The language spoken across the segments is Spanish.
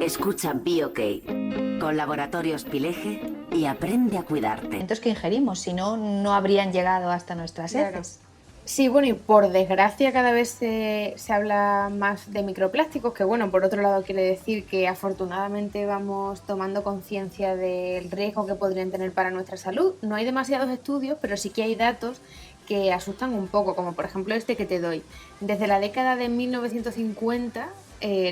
Escucha BioK con Laboratorios Pileje y aprende a cuidarte. Entonces, ¿qué ingerimos? Si no, no habrían llegado hasta nuestras heces. Sí, bueno, y por desgracia cada vez se habla más de microplásticos, que bueno, por otro lado quiere decir que afortunadamente vamos tomando conciencia del riesgo que podrían tener para nuestra salud. No hay demasiados estudios, pero sí que hay datos que asustan un poco, como por ejemplo este que te doy. Desde la década de 1950,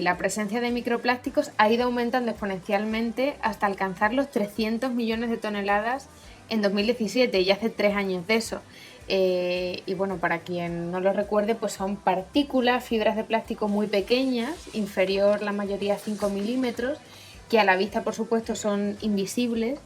la presencia de microplásticos ha ido aumentando exponencialmente hasta alcanzar los 300 millones de toneladas en 2017, y hace 3 años de eso. Y bueno, para quien no lo recuerde, pues son partículas, fibras de plástico muy pequeñas, inferior la mayoría a 5 milímetros, que a la vista por supuesto son invisibles,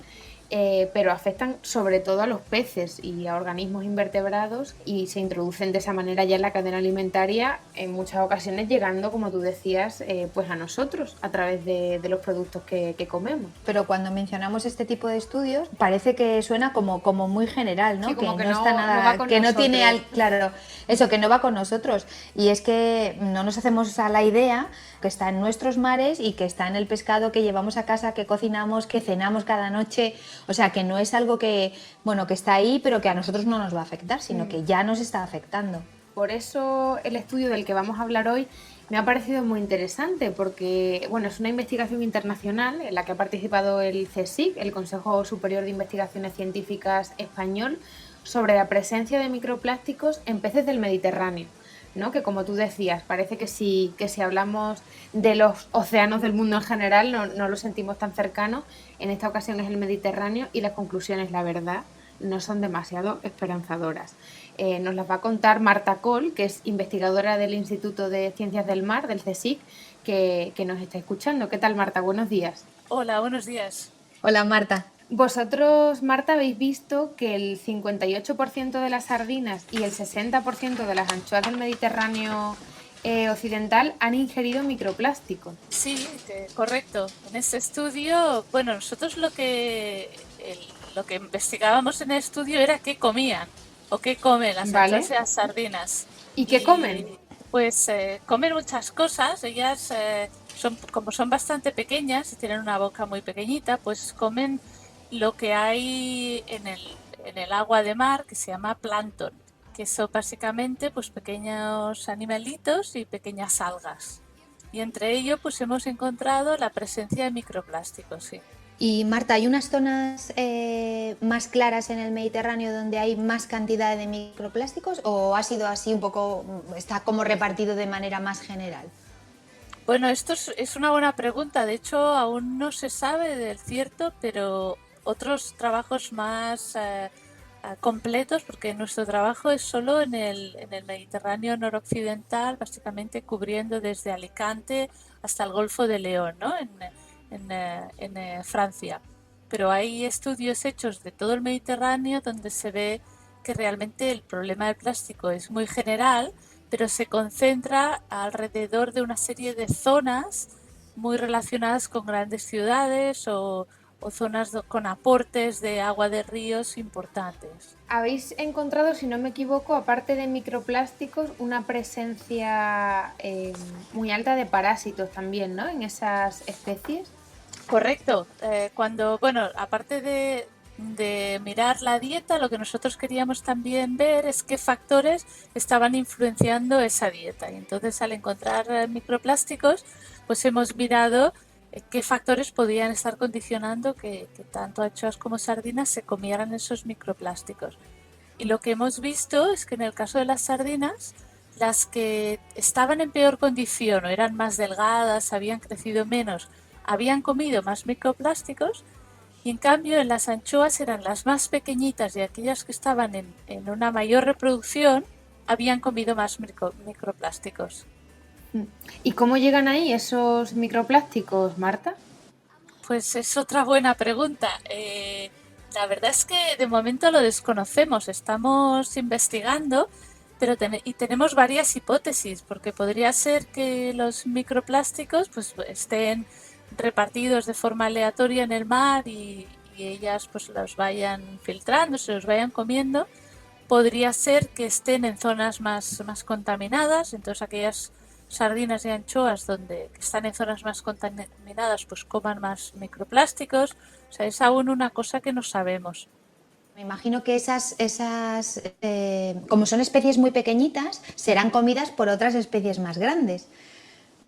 pero afectan sobre todo a los peces y a organismos invertebrados, y se introducen de esa manera ya en la cadena alimentaria, en muchas ocasiones llegando, como tú decías, pues a nosotros a través de los productos que comemos. Pero cuando mencionamos este tipo de estudios parece que suena como muy general, ¿no? Sí, como que no está nada, no va que no nosotros. tiene claro, eso, que no va con nosotros. Y es que no nos hacemos a la idea que está en nuestros mares y que está en el pescado que llevamos a casa, que cocinamos, que cenamos cada noche. O sea, que no es algo que, bueno, que está ahí, pero que a nosotros no nos va a afectar, sino que ya nos está afectando. Por eso el estudio del que vamos a hablar hoy me ha parecido muy interesante, porque bueno, es una investigación internacional en la que ha participado el CSIC, el Consejo Superior de Investigaciones Científicas Español, sobre la presencia de microplásticos en peces del Mediterráneo, ¿no? Que como tú decías, parece que si hablamos de los océanos del mundo en general no lo sentimos tan cercano. En esta ocasión es el Mediterráneo, y las conclusiones, la verdad, no son demasiado esperanzadoras. Nos las va a contar Marta Coll, que es investigadora del Instituto de Ciencias del Mar, del CSIC, que nos está escuchando. ¿Qué tal, Marta? Buenos días. Hola, buenos días. Hola, Marta. Vosotros, Marta, habéis visto que el 58% de las sardinas y el 60% de las anchoas del Mediterráneo occidental han ingerido microplásticos. Sí, correcto. En este estudio, bueno, nosotros lo que investigábamos en el estudio era qué comían o qué comen las anchoas y las sardinas. ¿Y qué comen? Pues comen muchas cosas. Ellas como son bastante pequeñas y tienen una boca muy pequeñita, pues comen lo que hay en el agua de mar, que se llama plancton, que son básicamente pues pequeños animalitos y pequeñas algas. Y entre ellos pues hemos encontrado la presencia de microplásticos, sí. Y Marta, ¿hay unas zonas más claras en el Mediterráneo donde hay más cantidad de microplásticos, o ha sido así un poco, está como repartido de manera más general? Bueno, esto es una buena pregunta. De hecho, aún no se sabe del cierto, pero otros trabajos más completos, porque nuestro trabajo es solo en el Mediterráneo noroccidental, básicamente cubriendo desde Alicante hasta el Golfo de León, ¿no? en Francia. Pero hay estudios hechos de todo el Mediterráneo donde se ve que realmente el problema del plástico es muy general, pero se concentra alrededor de una serie de zonas muy relacionadas con grandes ciudades o zonas con aportes de agua de ríos importantes. Habéis encontrado, si no me equivoco, aparte de microplásticos, una presencia muy alta de parásitos también, ¿no?, en esas especies. Correcto. Aparte de mirar la dieta, lo que nosotros queríamos también ver es qué factores estaban influenciando esa dieta. Y entonces, al encontrar microplásticos, pues hemos mirado qué factores podían estar condicionando que tanto anchoas como sardinas se comieran esos microplásticos. Y lo que hemos visto es que en el caso de las sardinas, las que estaban en peor condición o eran más delgadas, habían crecido menos, habían comido más microplásticos, y en cambio en las anchoas eran las más pequeñitas y aquellas que estaban en una mayor reproducción habían comido más microplásticos. ¿Y cómo llegan ahí esos microplásticos, Marta? Pues es otra buena pregunta. La verdad es que de momento lo desconocemos, estamos investigando, pero tenemos varias hipótesis, porque podría ser que los microplásticos pues estén repartidos de forma aleatoria en el mar y ellas pues los vayan filtrando, se los vayan comiendo. Podría ser que estén en zonas más contaminadas, entonces aquellas sardinas y anchoas que están en zonas más contaminadas, pues coman más microplásticos. O sea, es aún una cosa que no sabemos. Me imagino que como son especies muy pequeñitas, serán comidas por otras especies más grandes.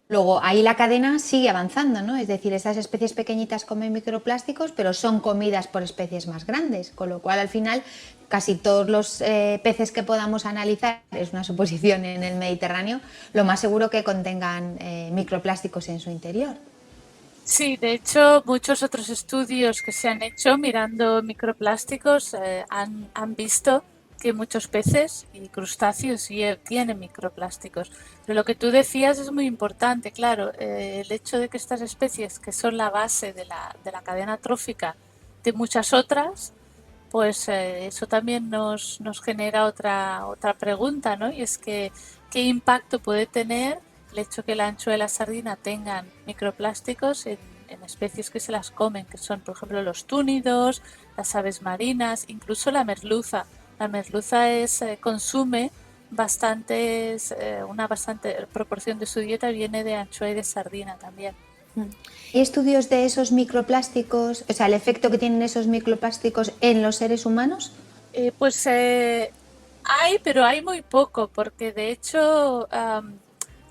Luego ahí la cadena sigue avanzando, ¿no? Es decir, esas especies pequeñitas comen microplásticos, pero son comidas por especies más grandes, con lo cual al final casi todos los peces que podamos analizar, es una suposición en el Mediterráneo, lo más seguro que contengan microplásticos en su interior. Sí, de hecho, muchos otros estudios que se han hecho mirando microplásticos han visto que muchos peces y crustáceos tienen microplásticos. Pero lo que tú decías es muy importante, claro, el hecho de que estas especies, que son la base de la cadena trófica de muchas otras, pues eso también nos genera otra pregunta, ¿no? Y es que, ¿qué impacto puede tener el hecho que la anchoa y la sardina tengan microplásticos en especies que se las comen, que son, por ejemplo, los túnidos, las aves marinas, incluso la merluza? La merluza consume una bastante proporción de su dieta viene de anchoa y de sardina también. ¿Hay estudios de esos microplásticos, o sea, el efecto que tienen esos microplásticos en los seres humanos? Hay, pero hay muy poco, porque de hecho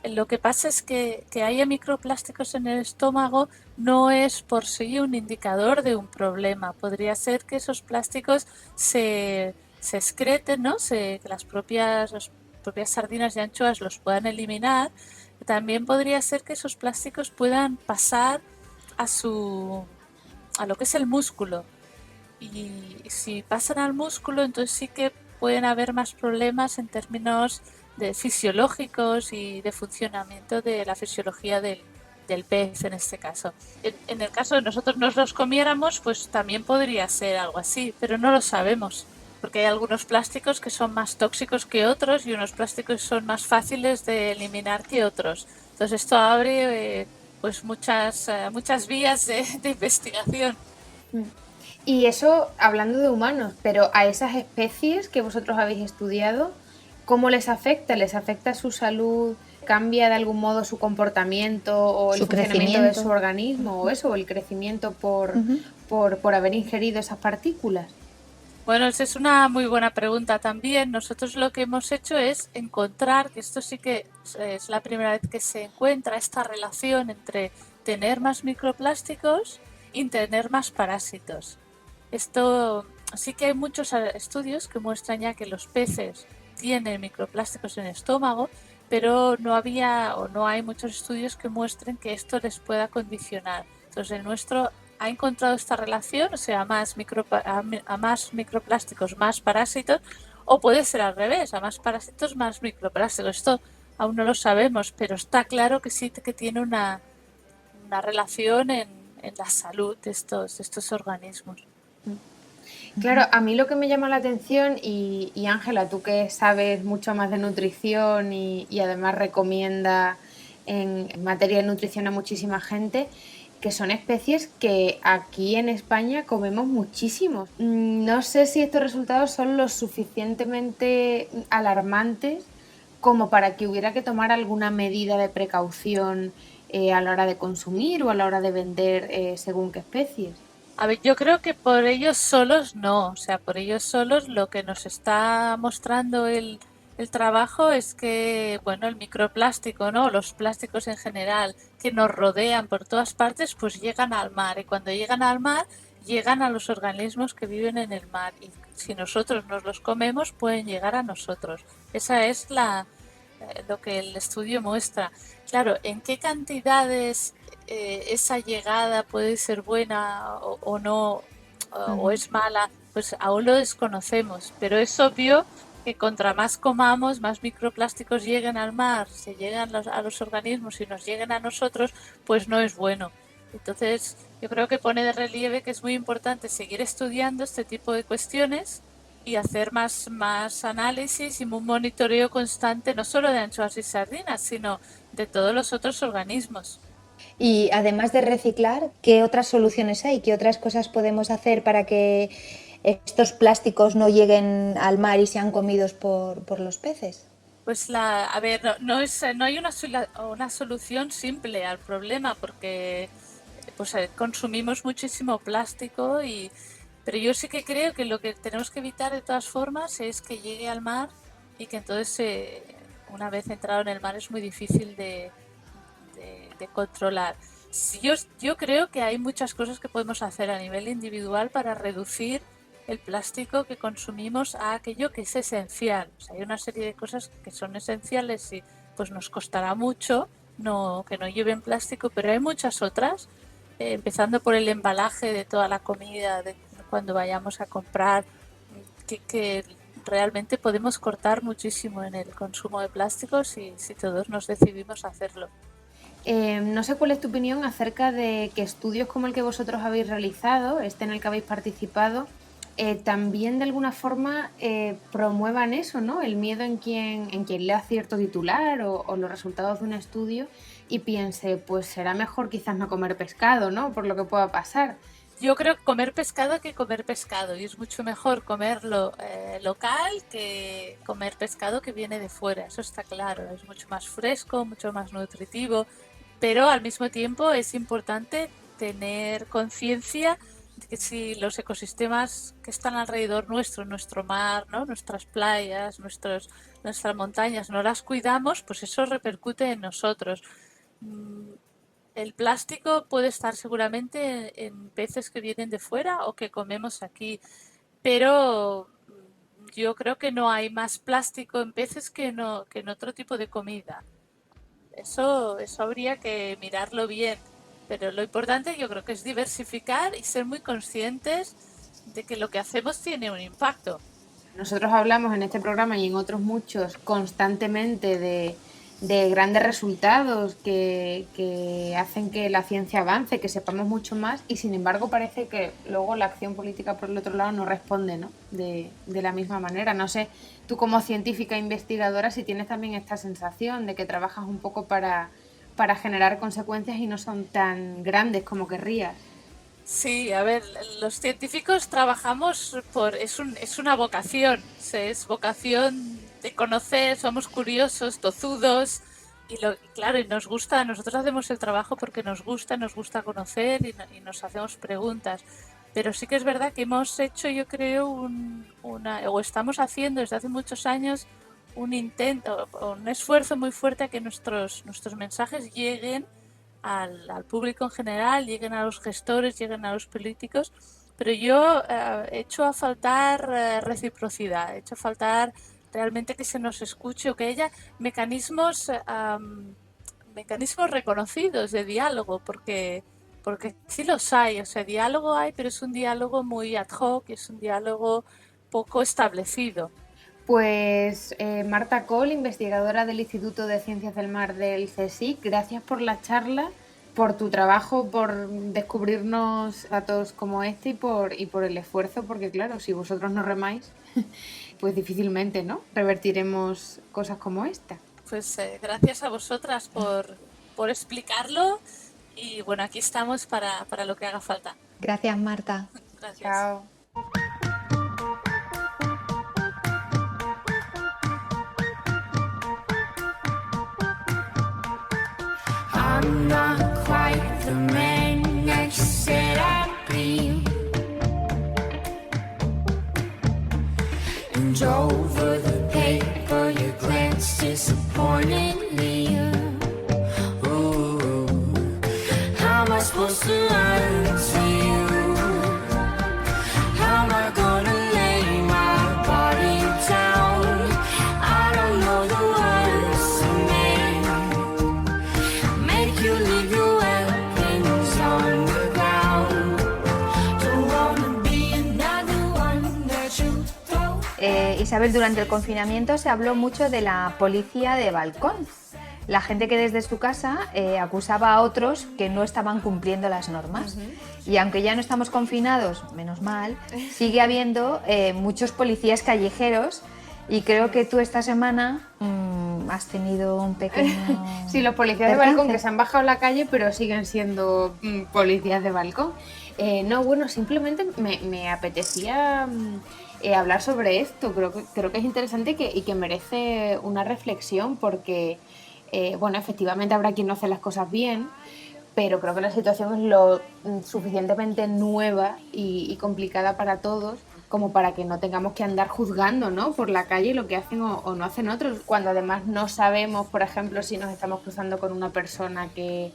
lo que pasa es que haya microplásticos en el estómago no es por sí un indicador de un problema. Podría ser que esos plásticos se excreten, ¿no? Que las propias sardinas y anchoas los puedan eliminar. También podría ser que esos plásticos puedan pasar a lo que es el músculo. Y si pasan al músculo, entonces sí que pueden haber más problemas en términos fisiológicos y de funcionamiento de la fisiología del pez en este caso. En el caso de nosotros nos los comiéramos, pues también podría ser algo así, pero no lo sabemos, porque hay algunos plásticos que son más tóxicos que otros y unos plásticos son más fáciles de eliminar que otros. Entonces esto abre pues muchas vías de investigación. Y eso hablando de humanos, pero a esas especies que vosotros habéis estudiado, ¿cómo les afecta? ¿Les afecta su salud? ¿Cambia de algún modo su comportamiento o el funcionamiento de su organismo o eso, o el crecimiento por haber ingerido esas partículas? Bueno, esa es una muy buena pregunta también. Nosotros lo que hemos hecho es encontrar, que esto sí que es la primera vez que se encuentra, esta relación entre tener más microplásticos y tener más parásitos. Esto sí que hay muchos estudios que muestran ya que los peces tienen microplásticos en el estómago, pero no hay muchos estudios que muestren que esto les pueda condicionar. Entonces el nuestro ha encontrado esta relación, o sea, a más microplásticos, más parásitos, o puede ser al revés, a más parásitos, más microplásticos. Esto aún no lo sabemos, pero está claro que sí que tiene una relación en la salud de estos organismos. Claro, a mí lo que me llama la atención, y Ángela, tú que sabes mucho más de nutrición y además recomienda en materia de nutrición a muchísima gente, que son especies que aquí en España comemos muchísimo. No sé si estos resultados son lo suficientemente alarmantes como para que hubiera que tomar alguna medida de precaución a la hora de consumir o a la hora de vender según qué especies. A ver, yo creo que por ellos solos no, o sea, por ellos solos lo que nos está mostrando el trabajo es que, bueno, el microplástico, ¿no? Los plásticos en general que nos rodean por todas partes, pues llegan al mar y cuando llegan al mar, llegan a los organismos que viven en el mar y si nosotros nos los comemos, pueden llegar a nosotros. Esa es lo que el estudio muestra. Claro, ¿en qué cantidades esa llegada puede ser buena o no, o es mala? Pues aún lo desconocemos, pero es obvio que contra más comamos, más microplásticos lleguen al mar, se llegan a los organismos y nos lleguen a nosotros, pues no es bueno. Entonces, yo creo que pone de relieve que es muy importante seguir estudiando este tipo de cuestiones y hacer más análisis y un monitoreo constante, no solo de anchoas y sardinas, sino de todos los otros organismos. Y además de reciclar, ¿qué otras soluciones hay? ¿Qué otras cosas podemos hacer para que estos plásticos no lleguen al mar y sean comidos por los peces? Pues a ver, no hay una solución simple al problema porque pues consumimos muchísimo plástico pero yo sí que creo que lo que tenemos que evitar de todas formas es que llegue al mar y que entonces una vez entrado en el mar es muy difícil de controlar. Yo creo que hay muchas cosas que podemos hacer a nivel individual para reducir el plástico que consumimos a aquello que es esencial. O sea, hay una serie de cosas que son esenciales y pues nos costará mucho que no lleven plástico, pero hay muchas otras, empezando por el embalaje de toda la comida, de cuando vayamos a comprar, que realmente podemos cortar muchísimo en el consumo de plásticos si todos nos decidimos a hacerlo. No sé cuál es tu opinión acerca de que estudios como el que vosotros habéis realizado, en el que habéis participado, también de alguna forma promuevan eso, ¿no? El miedo en quien lea cierto titular o los resultados de un estudio y piense, pues será mejor quizás no comer pescado, ¿no? Por lo que pueda pasar. Yo creo que comer pescado que comer pescado y es mucho mejor comerlo local que comer pescado que viene de fuera, eso está claro, es mucho más fresco, mucho más nutritivo, pero al mismo tiempo es importante tener conciencia de que si los ecosistemas que están alrededor nuestro mar, ¿no? Nuestras playas, nuestras montañas, no las cuidamos, pues eso repercute en nosotros. El plástico puede estar seguramente en peces que vienen de fuera o que comemos aquí, pero yo creo que no hay más plástico en peces que en otro tipo de comida. Eso habría que mirarlo bien, pero lo importante yo creo que es diversificar y ser muy conscientes de que lo que hacemos tiene un impacto. Nosotros hablamos en este programa y en otros muchos constantemente de grandes resultados que hacen que la ciencia avance, que sepamos mucho más y sin embargo parece que luego la acción política por el otro lado no responde, ¿no? De la misma manera. No sé, tú como científica e investigadora si tienes también esta sensación de que trabajas un poco para generar consecuencias y no son tan grandes como querrías. Sí, a ver, los científicos trabajamos es una vocación, es vocación de conocer, somos curiosos, tozudos y claro, y nos gusta, nosotros hacemos el trabajo porque nos gusta conocer y nos hacemos preguntas. Pero sí que es verdad que hemos hecho, yo creo, o estamos haciendo desde hace muchos años un intento, un esfuerzo muy fuerte a que nuestros mensajes lleguen al público en general, lleguen a los gestores, lleguen a los políticos, pero yo he hecho a faltar reciprocidad, he hecho a faltar realmente que se nos escuche o que haya mecanismos reconocidos de diálogo, porque sí los hay, o sea, diálogo hay, pero es un diálogo muy ad hoc, es un diálogo poco establecido. Pues Marta Cole, investigadora del Instituto de Ciencias del Mar del CSIC, gracias por la charla, por tu trabajo, por descubrirnos datos como este y por el esfuerzo, porque claro, si vosotros no remáis, pues difícilmente, ¿no? Revertiremos cosas como esta. Pues gracias a vosotras por explicarlo y bueno, aquí estamos para lo que haga falta. Gracias, Marta. Gracias. Chao. I'm not quite the man that you said I'd be. And over the paper you glanced disappointingly. Ooh, how am I supposed to lie to you? How am I gonna lay my body down? I don't know the words to make you leave your weapons on the ground. Don't wanna be another one that you throw. Isabel, durante el confinamiento se habló mucho de la policía de balcón. La gente que desde su casa acusaba a otros que no estaban cumpliendo las normas. Y aunque ya no estamos confinados, menos mal, sigue habiendo muchos policías callejeros y creo que tú esta semana has tenido un pequeño... Sí, los policías de balcón que se han bajado a la calle pero siguen siendo policías de balcón. No, bueno, simplemente me apetecía hablar sobre esto. Creo que es interesante y que merece una reflexión porque, bueno, efectivamente habrá quien no hace las cosas bien, pero creo que la situación es lo suficientemente nueva y complicada para todos como para que no tengamos que andar juzgando, ¿no?, por la calle lo que hacen o no hacen otros, cuando además no sabemos, por ejemplo, si nos estamos cruzando con una persona que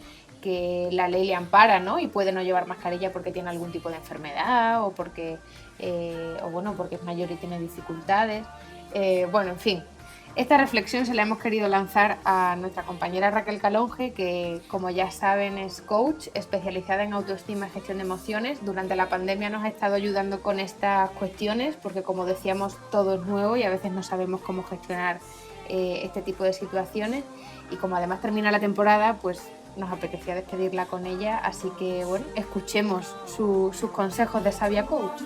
la ley le ampara, ¿no?, y puede no llevar mascarilla porque tiene algún tipo de enfermedad o porque es mayor y tiene dificultades. Bueno, en fin, esta reflexión se la hemos querido lanzar a nuestra compañera Raquel Calonge, que, como ya saben, es coach especializada en autoestima y gestión de emociones. Durante la pandemia nos ha estado ayudando con estas cuestiones porque, como decíamos, todo es nuevo y a veces no sabemos cómo gestionar este tipo de situaciones. Y como además termina la temporada, pues nos apetecía despedirla con ella, así que bueno, escuchemos sus consejos de sabia coach.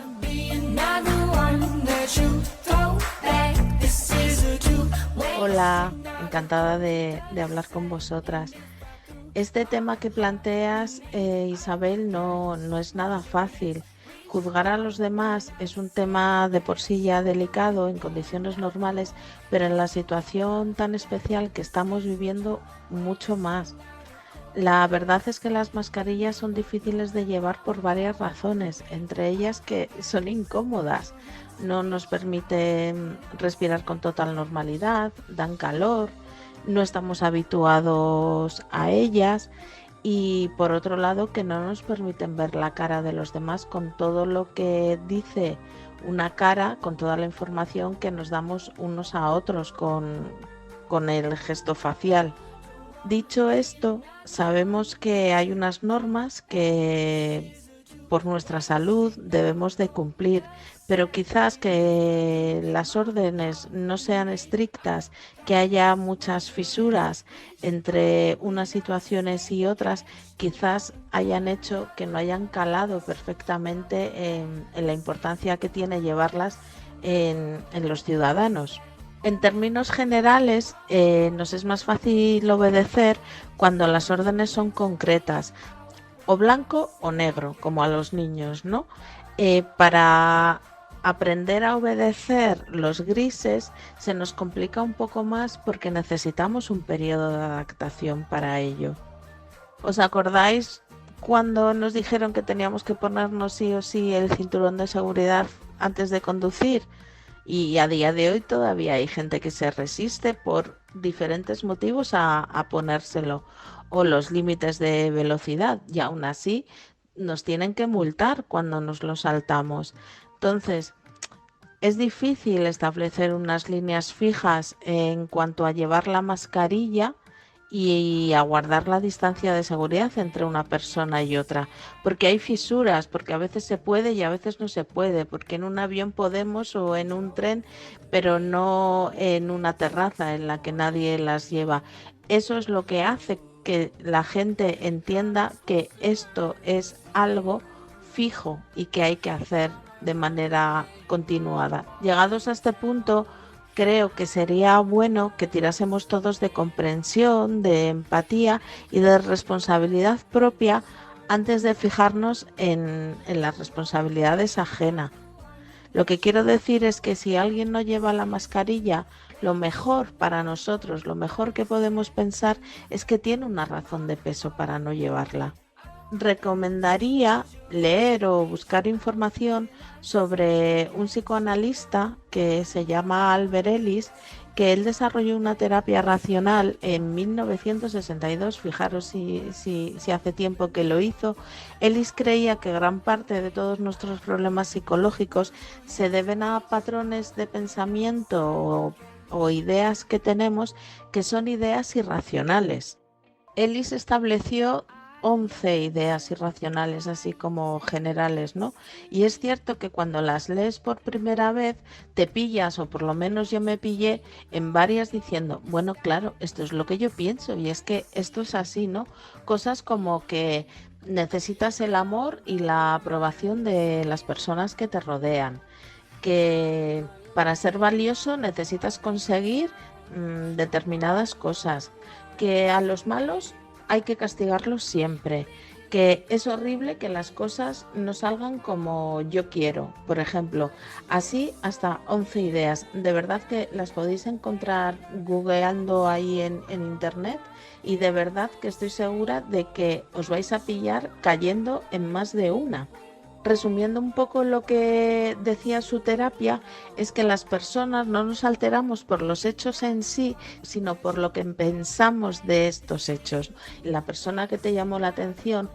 Hola, encantada de hablar con vosotras. Este tema que planteas, Isabel, no es nada fácil. Juzgar a los demás es un tema de por sí ya delicado en condiciones normales, pero en la situación tan especial que estamos viviendo, mucho más. La verdad es que las mascarillas son difíciles de llevar por varias razones, entre ellas que son incómodas, no nos permiten respirar con total normalidad, dan calor, no estamos habituados a ellas y por otro lado que no nos permiten ver la cara de los demás con todo lo que dice una cara, con toda la información que nos damos unos a otros con el gesto facial. Dicho esto, sabemos que hay unas normas que por nuestra salud debemos de cumplir, pero quizás que las órdenes no sean estrictas, que haya muchas fisuras entre unas situaciones y otras, quizás hayan hecho que no hayan calado perfectamente en la importancia que tiene llevarlas en los ciudadanos. En términos generales, nos es más fácil obedecer cuando las órdenes son concretas, o blanco o negro, como a los niños, ¿no? Para aprender a obedecer los grises se nos complica un poco más porque necesitamos un periodo de adaptación para ello. ¿Os acordáis cuando nos dijeron que teníamos que ponernos sí o sí el cinturón de seguridad antes de conducir? Y a día de hoy todavía hay gente que se resiste por diferentes motivos a ponérselo, o los límites de velocidad, y aún así nos tienen que multar cuando nos lo saltamos. Entonces, es difícil establecer unas líneas fijas en cuanto a llevar la mascarilla y a guardar la distancia de seguridad entre una persona y otra, porque hay fisuras, porque a veces se puede y a veces no se puede, porque en un avión podemos o en un tren, pero no en una terraza en la que nadie las lleva. Eso es lo que hace que la gente entienda que esto es algo fijo y que hay que hacer de manera continuada. Llegados a este punto, creo que sería bueno que tirásemos todos de comprensión, de empatía y de responsabilidad propia antes de fijarnos en las responsabilidades ajenas. Lo que quiero decir es que si alguien no lleva la mascarilla, lo mejor para nosotros, lo mejor que podemos pensar es que tiene una razón de peso para no llevarla. Recomendaría leer o buscar información sobre un psicoanalista que se llama Albert Ellis, que él desarrolló una terapia racional en 1962, fijaros si hace tiempo que lo hizo. Ellis creía que gran parte de todos nuestros problemas psicológicos se deben a patrones de pensamiento o ideas que tenemos que son ideas irracionales. Ellis estableció 11 ideas irracionales, así como generales, ¿no? Y es cierto que cuando las lees por primera vez te pillas, o por lo menos yo me pillé en varias diciendo, bueno, claro, esto es lo que yo pienso y es que esto es así, ¿no? Cosas como que necesitas el amor y la aprobación de las personas que te rodean, que para ser valioso necesitas conseguir determinadas cosas, que a los malos hay que castigarlos siempre, porque es horrible que las cosas no salgan como yo quiero. Por ejemplo, así hasta 11 ideas. De verdad que las podéis encontrar googleando ahí en internet, y de verdad que estoy segura de que os vais a pillar cayendo en más de una. Resumiendo un poco lo que decía su terapia, es que las personas no nos alteramos por los hechos en sí, sino por lo que pensamos de estos hechos. La persona que te llamó la atención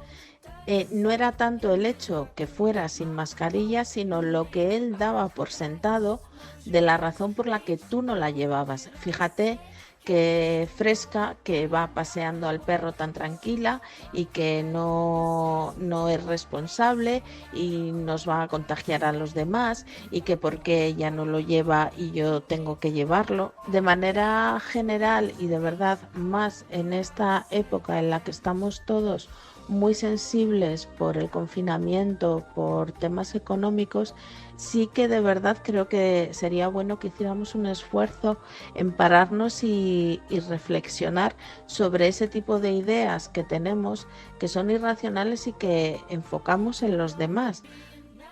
no era tanto el hecho que fuera sin mascarilla, sino lo que él daba por sentado de la razón por la que tú no la llevabas. Fíjate que Fresca, que va paseando al perro tan tranquila y que no es responsable y nos va a contagiar a los demás, y que porque ella no lo lleva y yo tengo que llevarlo. De manera general y de verdad más en esta época en la que estamos todos muy sensibles por el confinamiento, por temas económicos, sí que de verdad creo que sería bueno que hiciéramos un esfuerzo en pararnos y reflexionar sobre ese tipo de ideas que tenemos, que son irracionales y que enfocamos en los demás.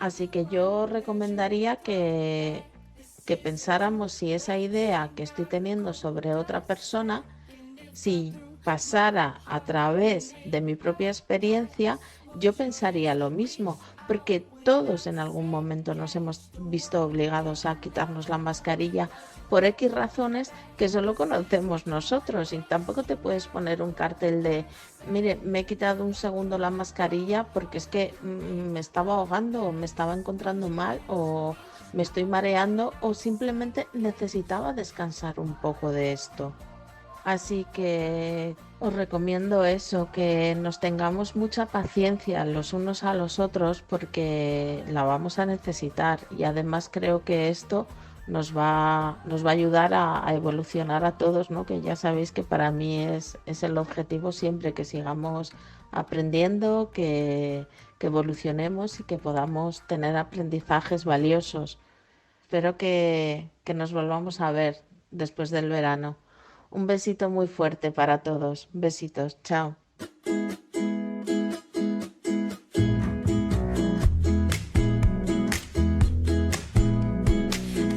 Así que yo recomendaría que pensáramos si esa idea que estoy teniendo sobre otra persona, si pasara a través de mi propia experiencia, yo pensaría lo mismo, porque todos en algún momento nos hemos visto obligados a quitarnos la mascarilla por X razones que solo conocemos nosotros, y tampoco te puedes poner un cartel de mire, me he quitado un segundo la mascarilla porque es que me estaba ahogando o me estaba encontrando mal o me estoy mareando o simplemente necesitaba descansar un poco de esto. Así que os recomiendo eso, que nos tengamos mucha paciencia los unos a los otros porque la vamos a necesitar, y además creo que esto nos va a ayudar a evolucionar a todos, ¿no? Que ya sabéis que para mí es el objetivo siempre, que sigamos aprendiendo, que evolucionemos y que podamos tener aprendizajes valiosos. Espero que nos volvamos a ver después del verano. Un besito muy fuerte para todos. Besitos. Chao.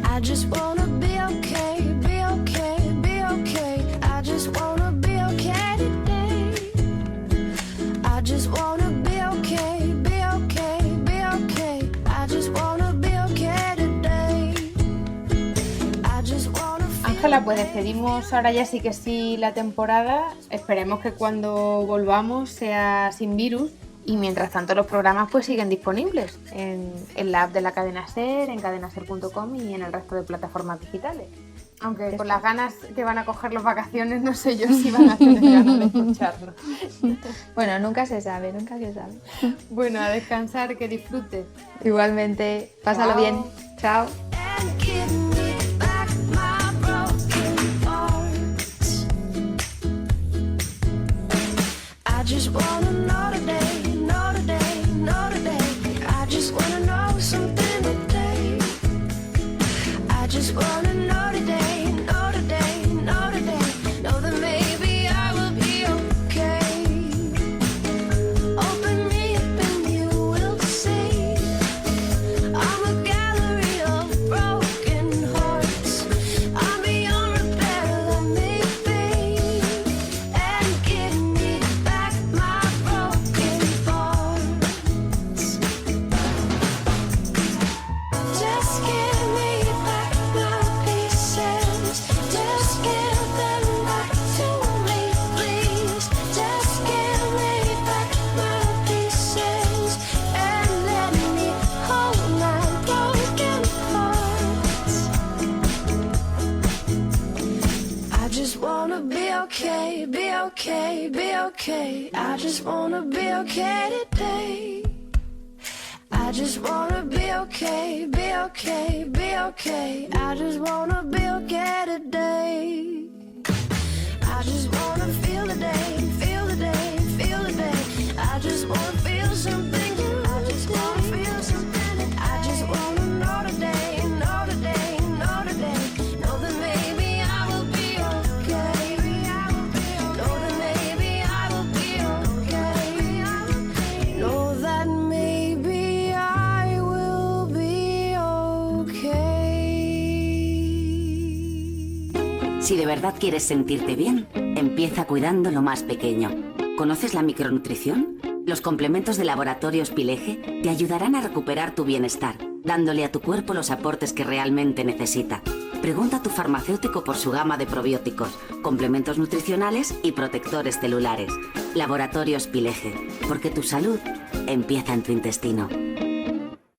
I just wanna be okay, be okay, be okay. I just wanna be okay today. I just wanna be okay, be okay, be okay. I just wanna be okay today. I just wanna feel Ángela, pues despedimos ahora ya sí que sí la temporada. Esperemos que cuando volvamos sea sin virus. Y mientras tanto los programas pues siguen disponibles en la app de la cadena SER, en cadenaser.com y en el resto de plataformas digitales. Aunque con las ganas que van a coger las vacaciones, no sé yo si van a tener ganas de escucharlo. Bueno, nunca se sabe, nunca se sabe. Bueno, a descansar, que disfrutes. Igualmente, pásalo Chao. bien. Chao. and give me back my broken parts. I just wanna know today, know today, know today. I just wanna know something today. I just wanna know today, know today, know today. Know that maybe I will be okay. Open me up and you will see. I'm a gallery of broken hearts. I'm beyond repair, let me be. And give me back my broken parts. Just give me back my pieces. Just give them back to me, please. Just give me back my pieces. And let me hold my broken parts. I just wanna be okay, be okay, be okay. I just wanna be okay today. I just wanna be okay, be okay, be okay. I just wanna be okay today. I just wanna feel the day, feel the day, feel the day. I just wanna feel something new. I just wanna feel something. I just wanna know today, know today, know today. Know that maybe I will be okay. Know that maybe I will be okay. Si de verdad quieres sentirte bien, empieza cuidando lo más pequeño. ¿Conoces la micronutrición? Los complementos de Laboratorios Pileje te ayudarán a recuperar tu bienestar, dándole a tu cuerpo los aportes que realmente necesita. Pregunta a tu farmacéutico por su gama de probióticos, complementos nutricionales y protectores celulares. Laboratorios Pileje, porque tu salud empieza en tu intestino.